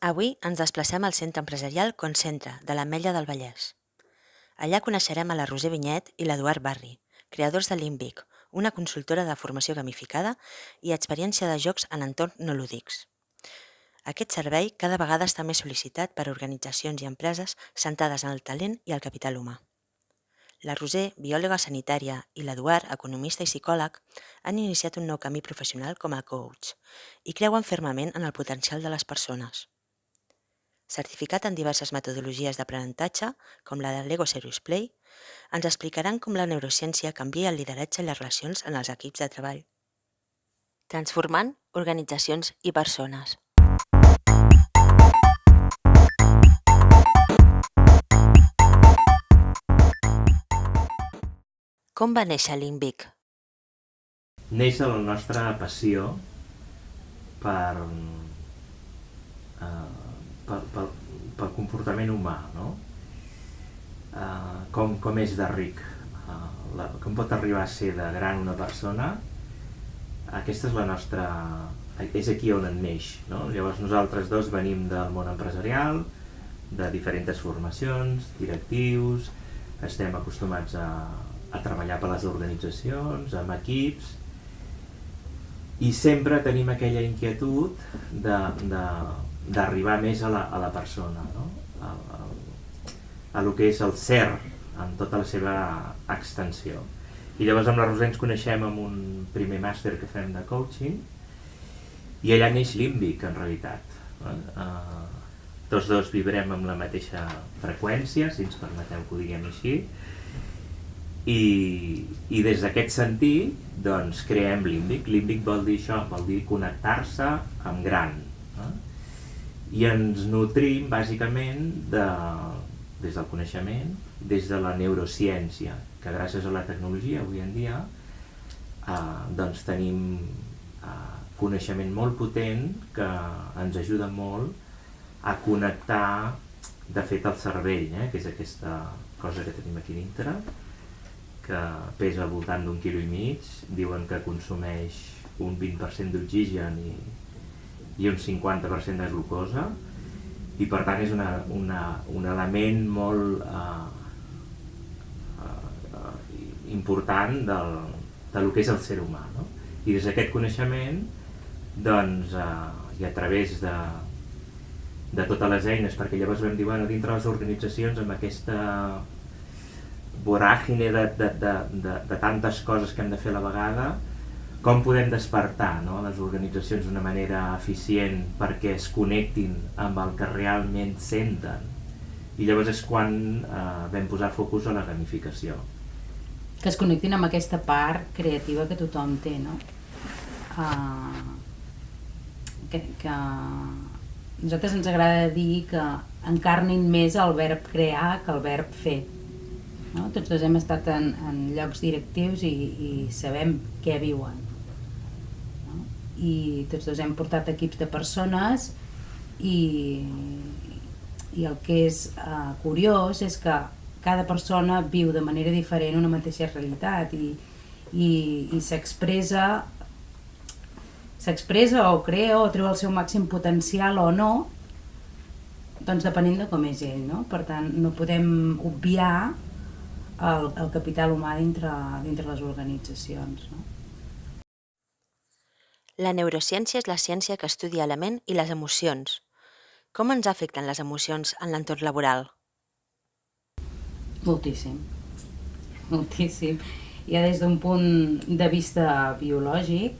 Avui ens desplacem al centre empresarial Concentra, de l'Ametlla del Vallès. Allà coneixerem a la Roser Vinyet i l'Eduard Barri, creadors de Limbic, una consultora de formació gamificada i experiència de jocs en entorns no lúdics. Aquest servei cada vegada està més sol·licitat per organitzacions i empreses centrades en el talent i el capital humà. La Roser, biòloga sanitària, i l'Eduard, economista i psicòleg, han iniciat un nou camí professional com a coach i creuen fermament en el potencial de les persones. Certificat en diverses metodologies d'aprenentatge, com la de l'Ego Serious Play, ens explicaran com la neurociència canvia el lideratge i les relacions en els equips de treball, transformant organitzacions i persones. Com va néixer Limbic? Neix de la nostra passió per pel comportament humà, no? Com és de ric, com pot arribar a ser de gran una persona. Aquesta és la nostra... és aquí on en neix, no? Llavors nosaltres dos venim del món empresarial, de diferents formacions, directius, estem acostumats a treballar per les organitzacions, amb equips, i sempre tenim aquella inquietud d'arribar més a la persona, no? A lo que és el ser en tota la seva extensió. I llavors amb la Roser ens coneixem amb un primer màster que fem de coaching i allà neix Limbic, en realitat. Tots dos vibrem amb la mateixa freqüència, si ens permeteu que ho diguem així, i des d'aquest sentit doncs creem Limbic. Limbic vol dir això, vol dir connectar-se amb gran, i ens nutrim bàsicament des del coneixement, des de la neurociència, que gràcies a la tecnologia avui en dia doncs tenim coneixement molt potent que ens ajuda molt a connectar de fet el cervell, que és aquesta cosa que tenim aquí dintre, que pesa al voltant d'1,5 kg, diuen que consumeix un 20% d'oxigen i un 50% de glucosa, i per tant és un element molt important del que és el ser humà, no? I des d'aquest coneixement doncs, i a través de totes les eines, perquè llavors vam dir, bueno, dintre les organitzacions amb aquesta voràgine de tantes coses que hem de fer a la vegada, com podem despertar, no, les organitzacions d'una manera eficient perquè es connectin amb el que realment senten. I llavors és quan vam posar focus a la gamificació. Que es connectin amb aquesta part creativa que tothom té, no? Que a nosaltres ens agrada dir que encarnin més el verb crear que el verb fer. No? Tots dos hem estat en llocs directius i sabem què viuen. No? I tots dos hem portat equips de persones i el que és curiós és que cada persona viu de manera diferent una mateixa realitat i s'expressa o crea o treu el seu màxim potencial o no, doncs depenent de com és ell, no? Per tant, no podem obviar el capital humà dintre les organitzacions, no? La neurociència és la ciència que estudia la ment i les emocions. Com ens afecten les emocions en l'entorn laboral? Moltíssim. Ja des d'un punt de vista biològic,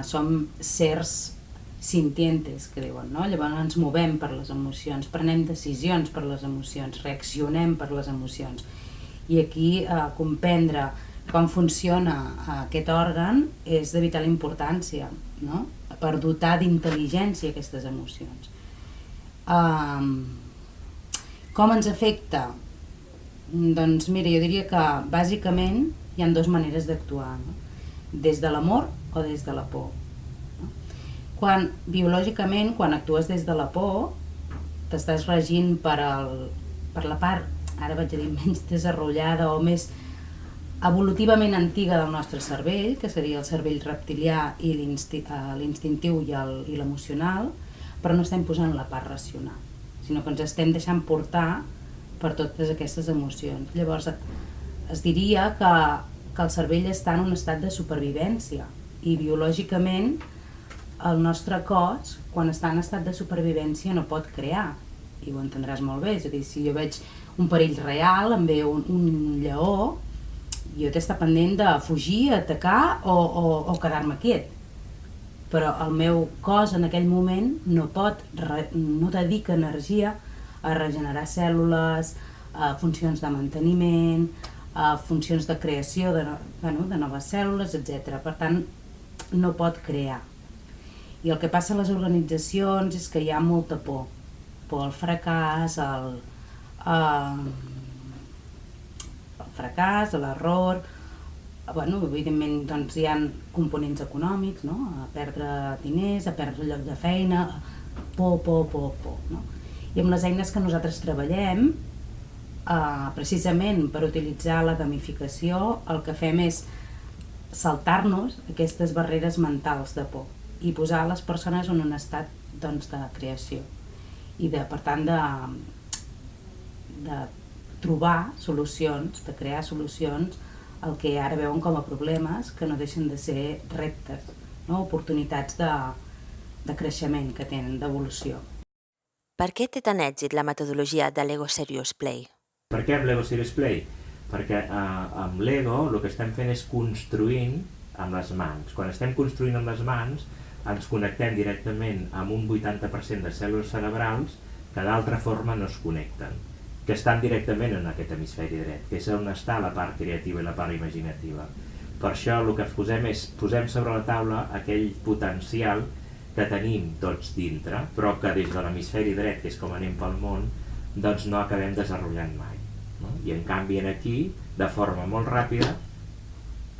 som sers sintientes, que diuen, no? Llavors ens movem per les emocions, prenem decisions per les emocions, reaccionem per les emocions. I aquí comprendre com funciona aquest òrgan és de vital importància, no? Per dotar d'intel·ligència aquestes emocions. Com ens afecta? Doncs mira, jo diria que bàsicament hi ha dues maneres d'actuar, no? Des de l'amor o des de la por. Biològicament, quan actues des de la por, t'estàs regint per la part, ara vaig a dir, menys desenvolupada o més evolutivament antiga del nostre cervell, que seria el cervell reptilià i l'instintiu i l'emocional, però no estem posant la part racional, sinó que ens estem deixant portar per totes aquestes emocions. Llavors, es diria que el cervell està en un estat de supervivència i biològicament el nostre cos, quan està en estat de supervivència, no pot crear, i ho entendràs molt bé. És a dir, si jo veig un perill real, em ve un lleó, jo t'he estat pendent de fugir, atacar o quedar-me quiet. Però el meu cos en aquell moment no dedica energia a regenerar cèl·lules, a funcions de manteniment, a funcions de creació de noves cèl·lules, etc. Per tant, no pot crear. I el que passa a les organitzacions és que hi ha molta por. Por al fracàs, al fracàs, a l'error. Evidentment doncs, hi ha components econòmics, no? A perdre diners, a perdre el lloc de feina, por. No? I amb les eines que nosaltres treballem, precisament per utilitzar la gamificació, el que fem és saltar-nos aquestes barreres mentals de por i posar les persones en un estat doncs, de creació i per tant de trobar solucions, de crear solucions al que ara veuen com a problemes que no deixen de ser reptes, no? Oportunitats de creixement que tenen, d'evolució. Per què té tant èxit la metodologia de Lego Serious Play? Per què amb Lego Serious Play? Perquè amb Lego el que estem fent és construint amb les mans. Quan estem construint amb les mans ens connectem directament amb un 80% de cèl·lules cerebrals que d'altra forma no es connecten, que estan directament en aquest hemisferi dret, que és on està la part creativa i la part imaginativa. Per això el que posem sobre la taula aquell potencial que tenim tots dintre, però que des de l'hemisferi dret, que és com anem pel món, doncs no acabem desenvolupant mai. No? I en canvi aquí, de forma molt ràpida,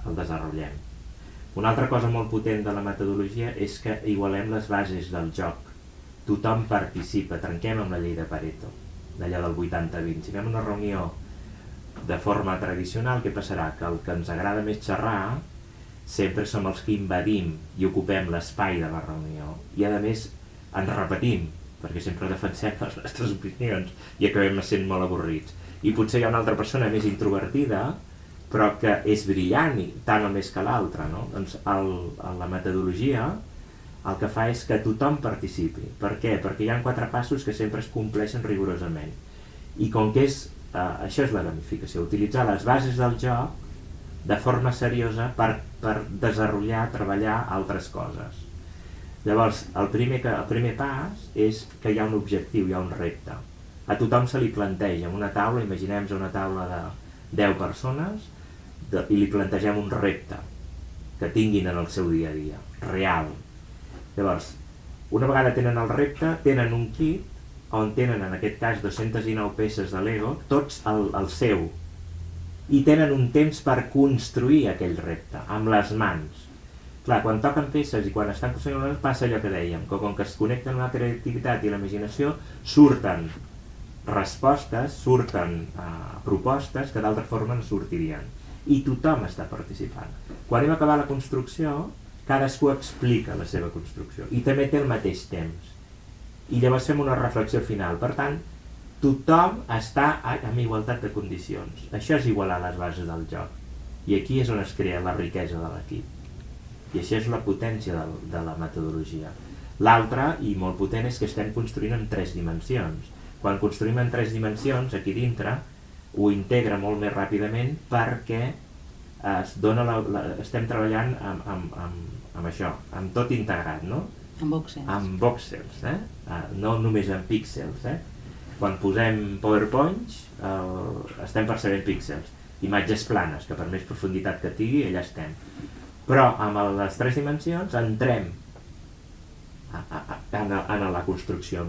el desenvolupem. Una altra cosa molt potent de la metodologia és que igualem les bases del joc. Tothom participa, trenquem amb la llei de Pareto, d'allò del 80-20. Si fem una reunió de forma tradicional, què passarà? Que el que ens agrada més xerrar sempre som els que invadim i ocupem l'espai de la reunió. I a més ens repetim, perquè sempre defensem les nostres opinions i acabem sent molt avorrits. I potser hi ha una altra persona més introvertida, però que és brillant, tant o més que l'altra, no? Doncs la metodologia el que fa és que tothom participi. Per què? Perquè hi ha 4 passos que sempre es compleixen rigorosament. I com que això és la gamificació, utilitzar les bases del joc de forma seriosa per desenvolupar, treballar altres coses. Llavors, el primer pas és que hi ha un objectiu, hi ha un repte. A tothom se li planteja una taula, imaginem una taula de 10 persones, i li plantegem un repte que tinguin en el seu dia a dia, real. Llavors, una vegada tenen el repte, tenen un kit on tenen en aquest cas 219 peces de Lego, tots el seu, i tenen un temps per construir aquell repte, amb les mans. Clar, quan toquen peces i quan estan construint les mans passa allò que dèiem, que com que es connecten amb la creativitat i l'imaginació, surten respostes, surten propostes que d'altra forma no sortirien. I tothom està participant. Quan hem acabat la construcció, cadascú explica la seva construcció i també té el mateix temps. I llavors fem una reflexió final. Per tant, tothom està en igualtat de condicions. Això és igualar les bases del joc. I aquí és on es crea la riquesa de l'equip. I això és la potència de la metodologia. L'altre, i molt potent, és que estem construint en 3 dimensions. Quan construïm en 3 dimensions, aquí dintre, ho integra molt més ràpidament perquè estem treballant amb això, amb tot integrat, no? Amb voxels. Amb voxels, no només amb píxels. Quan posem PowerPoints estem percebent píxels, imatges planes, que per més profunditat que tingui, allà estem. Però amb les 3 dimensions entrem en la construcció.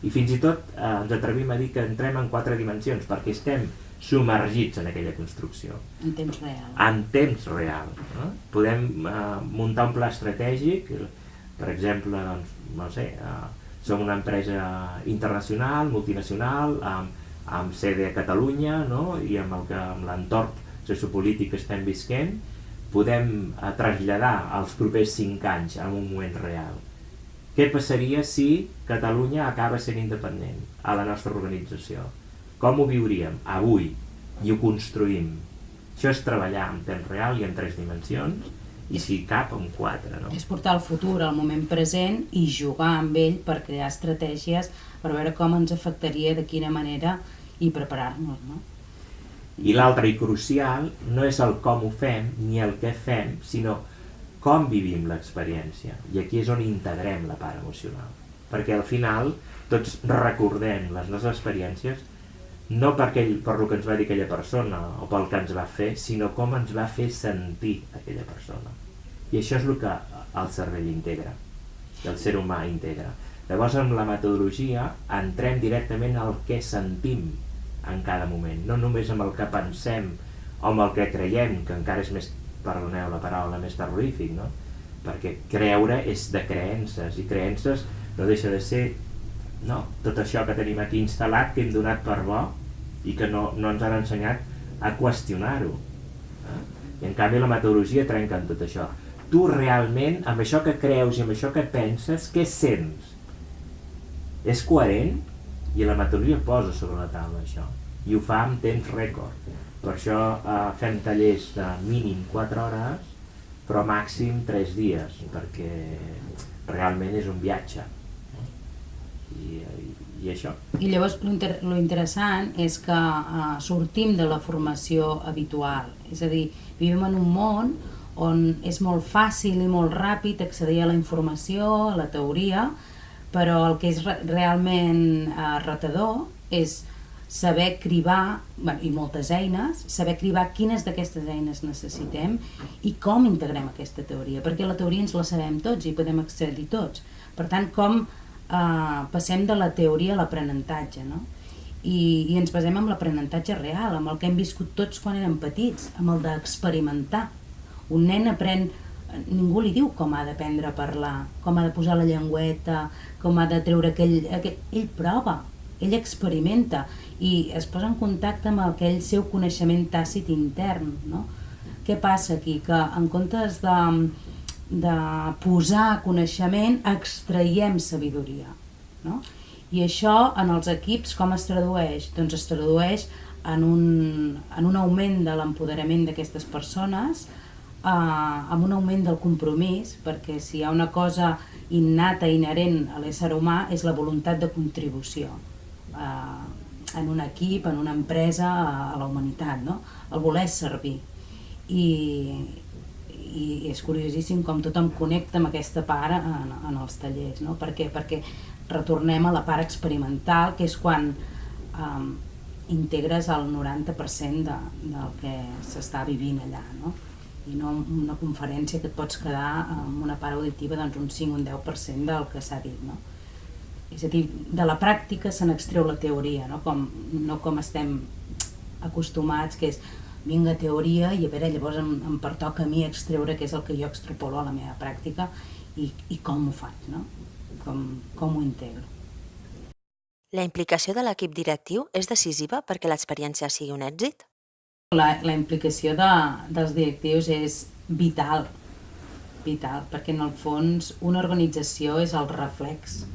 I fins i tot ens atrevim a dir que entrem en 4 dimensions, perquè estem submergits en aquella construcció. En temps real. En temps real. No? Podem muntar un pla estratègic, per exemple, doncs, no sé, som una empresa internacional, multinacional, amb sede a Catalunya, no? I amb l'entorn sociopolític que estem visquent, podem traslladar els propers 5 anys en un moment real. Què passaria si Catalunya acaba sent independent a la nostra organització? Com ho viuríem avui? I ho construïm. Això és treballar en temps real i en 3 dimensions, i si cap en 4, no? És portar el futur al moment present i jugar amb ell per crear estratègies per veure com ens afectaria, de quina manera, i preparar-nos, no? I l'altre i crucial no és el com ho fem ni el què fem, sinó com vivim l'experiència. I aquí és on integrem la part emocional. Perquè al final tots recordem les nostres experiències no per el que ens va dir aquella persona o pel que ens va fer, sinó com ens va fer sentir aquella persona. I això és el que el cervell integra, i el ser humà integra. Llavors, amb la metodologia entrem directament al què sentim en cada moment, no només amb el que pensem o amb el que creiem, que encara és més, perdoneu la paraula, més terrorífic, no? Perquè creure és de creences, i creences no deixa de ser tot això que tenim aquí instal·lat, que hem donat per bo i que no ens han ensenyat a qüestionar-ho. I en canvi la metodologia trenca amb tot això. Tu realment, amb això que creus i amb això que penses, què sents? És coherent? I la metodologia posa sobre la taula això, i ho fa amb temps rècord. Per això fem tallers de mínim 4 hores, però màxim 3 dies, perquè realment és un viatge. I això. I llavors lo interessant és que sortim de la formació habitual, és a dir, vivim en un món on és molt fàcil i molt ràpid accedir a la informació, a la teoria, però el que és realment retador és saber cribar, i moltes eines, saber cribar quines d'aquestes eines necessitem i com integrem aquesta teoria, perquè la teoria ens la sabem tots i podem accedir tots. Per tant, com passem de la teoria a l'aprenentatge, no? I ens basem en l'aprenentatge real, amb el que hem viscut tots quan érem petits, amb el d'experimentar. Un nen aprèn, ningú li diu com ha d'aprendre a parlar, com ha de posar la llengüeta, com ha de treure ell prova, ell experimenta i es posa en contacte amb aquell seu coneixement tàcit intern, no? Què passa aquí? Que en comptes de posar coneixement, extraiem sabidoria, no? I això en els equips com es tradueix? Doncs es tradueix en un augment de l'empoderament d'aquestes persones, amb un augment del compromís, perquè si hi ha una cosa innata, inherent a l'ésser humà, és la voluntat de contribució en un equip, en una empresa, a la humanitat, no? El voler servir. I és curiosíssim com tothom connecta amb aquesta part en els tallers, no? Per què? Perquè retornem a la part experimental, que és quan integres el 90% del que s'està vivint allà, no? I no una conferència que et pots quedar amb una part auditiva doncs un 5 o un 10% del que s'ha dit, no? És a dir, de la pràctica se n'extreu la teoria, no com estem acostumats, que és vinga teoria i a veure, llavors em pertoca a mi extreure què és el que jo extrapolo a la meva pràctica i com ho faig, no? Com ho integro. La implicació de l'equip directiu és decisiva perquè l'experiència sigui un èxit? La implicació dels directius és vital, perquè en el fons una organització és el reflex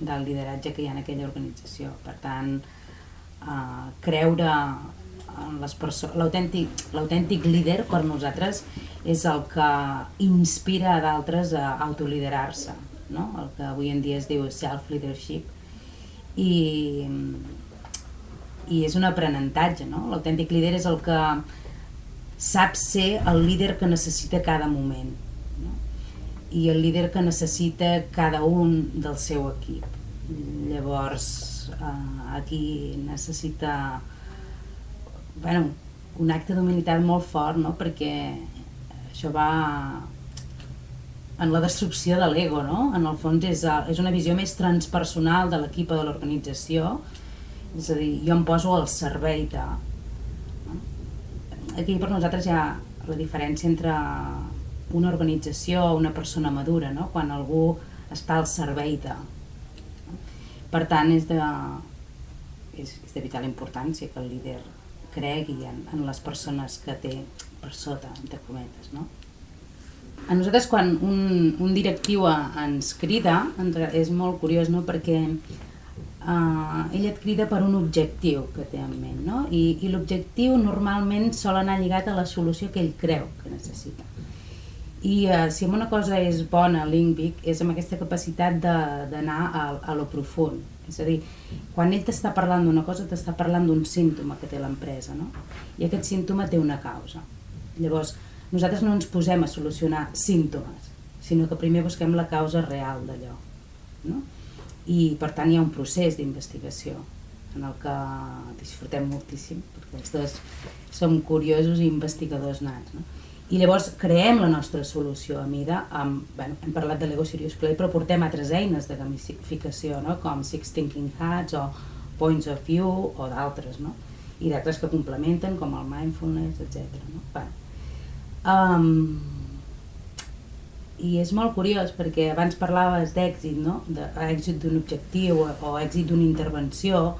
del lideratge que hi ha en aquella organització. Per tant, creure en les persones, l'autèntic líder per nosaltres és el que inspira a d'altres a autoliderar-se, no? El que avui en dia es diu self-leadership, i és un aprenentatge, no? L'autèntic líder és el que sap ser el líder que necessita cada moment, no? I el líder que necessita cada un del seu equip. Llavors, aquí necessita un acte d'humilitat molt fort, no? Perquè això va en la destrucció de l'ego, no? En el fons és una visió més transpersonal de l'equip o de l'organització, és a dir, jo em poso al servei de... Aquí per nosaltres hi ha la diferència entre una organització o una persona madura, no? Quan algú està al servei de... Per tant, és de vital importància que el líder cregui en les persones que té per sota, entre cometes, no? A nosaltres quan un directiu ens crida, és molt curiós, no? Perquè ell et crida per un objectiu que té en ment, no? I l'objectiu normalment sol anar lligat a la solució que ell creu que necessita. I si una cosa és bona, Linkbig, és amb aquesta capacitat d'anar a lo profund. És a dir, quan ell t'està parlant d'una cosa, t'està parlant d'un símptoma que té l'empresa, no? I aquest símptoma té una causa. Llavors, nosaltres no ens posem a solucionar símptomes, sinó que primer busquem la causa real d'allò, no? I per tant hi ha un procés d'investigació en el que disfrutem moltíssim, perquè els dos som curiosos i investigadors nats, no? I llavors creem la nostra solució a mida, hem parlat de Lego Serious Play, però portem altres eines de gamificació, no? Com Six Thinking Hats o Points of View o d'altres, no? I d'altres que complementen, com el Mindfulness, etc. No? I és molt curiós perquè abans parlaves d'èxit, no? D'èxit d'un objectiu o èxit d'una intervenció,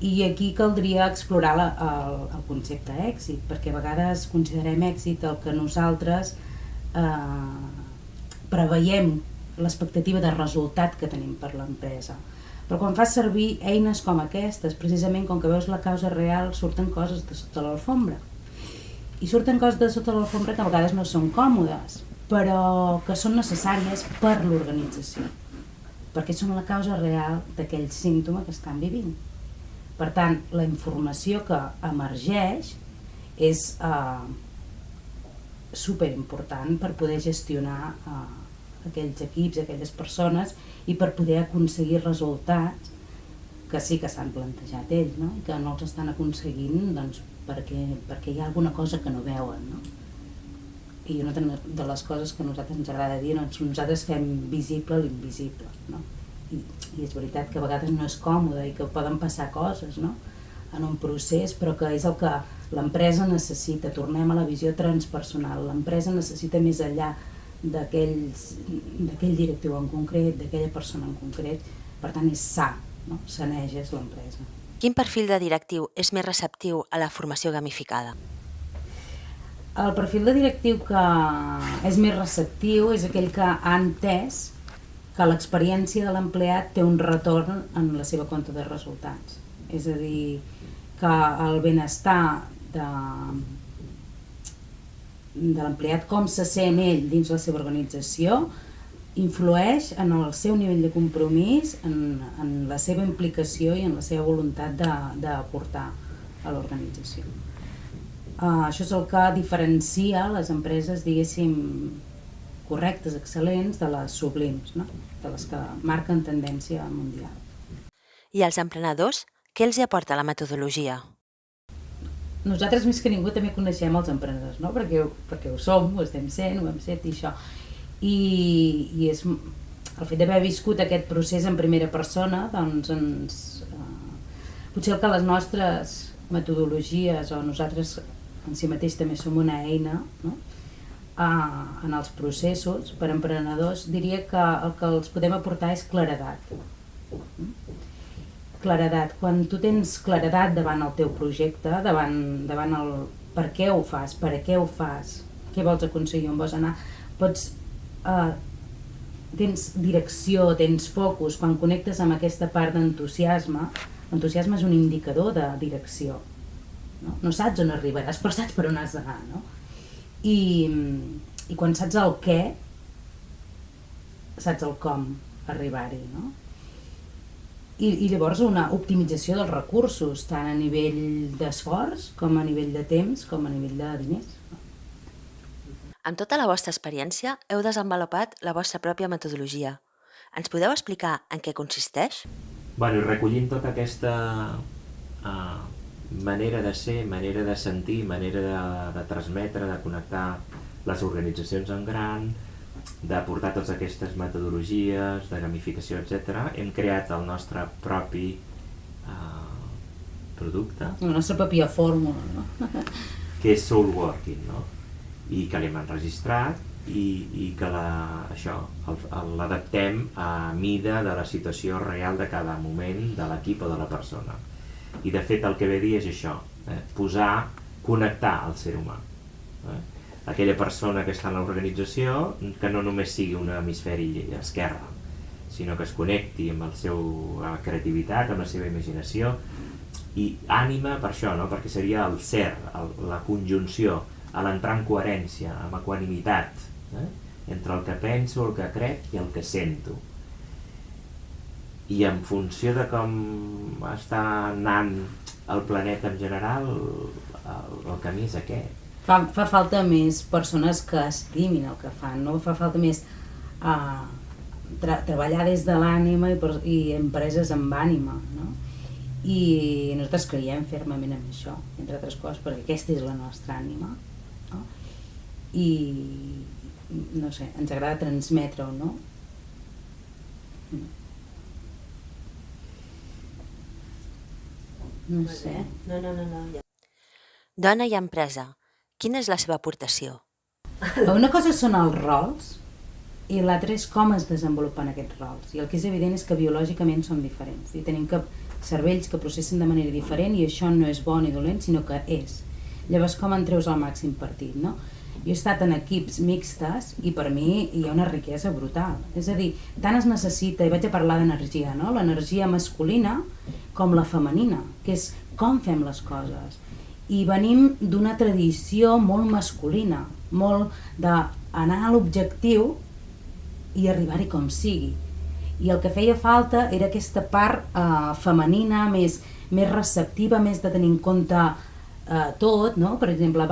i aquí caldria explorar el concepte èxit, perquè a vegades considerem èxit el que nosaltres preveiem l'expectativa de resultat que tenim per l'empresa. Però quan fas servir eines com aquestes, precisament com que veus la causa real, surten coses de sota l'alfombra. I surten coses de sota l'alfombra que a vegades no són còmodes, però que són necessàries per l'organització, perquè són la causa real d'aquell símptoma que estan vivint. Per tant, la informació que emergeix és superimportant per poder gestionar aquells equips, aquelles persones, i per poder aconseguir resultats que sí que s'han plantejat ells, no? I que no els estan aconseguint doncs, perquè hi ha alguna cosa que no veuen, no? I una de les coses que a nosaltres ens agrada dir, doncs, nosaltres fem visible l'invisible, no? I és veritat que a vegades no és còmode i que poden passar coses, no? En un procés, però que és el que l'empresa necessita. Tornem a la visió transpersonal. L'empresa necessita més enllà d'aquell directiu en concret, d'aquella persona en concret. Per tant, és sa, no? Saneja és l'empresa. Quin perfil de directiu és més receptiu a la formació gamificada? El perfil de directiu que és més receptiu és aquell que ha entès que l'experiència de l'empleat té un retorn en la seva compte de resultats. És a dir, que el benestar de l'empleat, com se sent ell dins la seva organització, influeix en el seu nivell de compromís, en la seva implicació i en la seva voluntat d'aportar a l'organització. Això és el que diferencia les empreses, diguéssim, correctes, excel·lents, de les sublims, no? De les que marquen tendència mundial. I als emprenedors, què els hi aporta la metodologia? Nosaltres més que ningú també coneixem els emprenedors, no? Perquè ho som, ho estem sent, ho hem set i això. I és, el fet d'haver viscut aquest procés en primera persona, doncs potser que les nostres metodologies o nosaltres en si mateix també som una eina, no? En els processos per emprenedors, diria que el que els podem aportar és claredat. Claredat. Quan tu tens claredat davant el teu projecte, davant el per què ho fas, per a què ho fas, què vols aconseguir, on vols anar, tens direcció, tens focus. Quan connectes amb aquesta part d'entusiasme, l'entusiasme és un indicador de direcció. No saps on arribaràs, però saps per on has d'anar, no? I quan saps el què, saps el com arribar-hi, no? I llavors una optimització dels recursos, tant a nivell d'esforç, com a nivell de temps, com a nivell de diners. Amb tota la vostra experiència, heu desenvolupat la vostra pròpia metodologia. Ens podeu explicar en què consisteix? I recollint tota aquesta manera de ser, manera de sentir, manera de transmetre, de connectar les organitzacions en gran, d'aportar totes aquestes metodologies de gamificació, etc., hem creat el nostre propi producte. La nostra pròpia fórmula, no? Que és Soulworking, no? I que l'hem enregistrat i que l'adaptem a mida de la situació real de cada moment de l'equip o de la persona. I de fet el que ve a dir és això, connectar el ser humà. aquella persona que està en l'organització que no només sigui un hemisferi esquerre, sinó que es connecti amb la seva creativitat, amb la seva imaginació, i ànima per això, no? Perquè seria el ser, la conjunció, l'entrar en coherència, amb equanimitat, entre el que penso, el que crec i el que sento. I en funció de com està anant el planeta en general, el camí és aquest. Fa falta més persones que estimin el que fan, no? Fa falta més treballar des de l'ànima i empreses amb ànima, no? I nosaltres creiem fermament en això, entre altres coses, perquè aquesta és la nostra ànima, no? I, no sé, ens agrada transmetre-ho, no? No sé. No. Dona i empresa, quina és la seva aportació? Una cosa són els rols i l'altra és com es desenvolupen aquests rols. I el que és evident és que biològicament som diferents. I tenim cervells que processen de manera diferent i això no és bo ni dolent, sinó que és. Llavors, com en treus el màxim partit, no? Jo he estat en equips mixtes i per mi hi ha una riquesa brutal. És a dir, tant es necessita, i vaig a parlar d'energia, no? L'energia masculina com la femenina, que és com fem les coses. I venim d'una tradició molt masculina, molt d'anar a l'objectiu i arribar-hi com sigui. I el que feia falta era aquesta part femenina, més receptiva, més de tenir en compte tot, no? Per exemple,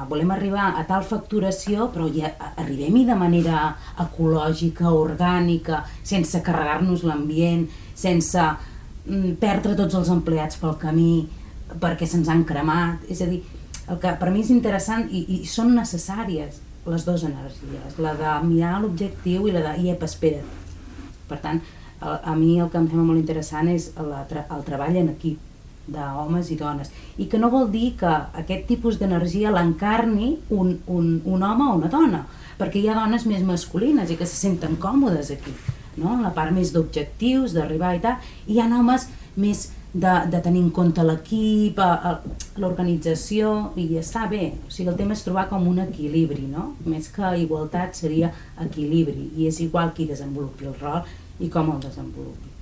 volem arribar a tal facturació, però ja arribem-hi de manera ecològica, orgànica, sense carregar-nos l'ambient, sense perdre tots els empleats pel camí perquè se'ns han cremat. És a dir, el que per mi és interessant i són necessàries les dues energies, la de mirar l'objectiu i la de iep, espera't. Per tant, a mi el que em sembla molt interessant és el treball en equip d'homes i dones, i que no vol dir que aquest tipus d'energia l'encarni un home o una dona, perquè hi ha dones més masculines i que se senten còmodes aquí, no? En la part més d'objectius, d'arribar i tal, i hi ha homes més de tenir en compte l'equip, l'organització, i està bé. O sigui, el tema és trobar com un equilibri, no? Més que igualtat seria equilibri, i és igual qui desenvolupi el rol i com el desenvolupi.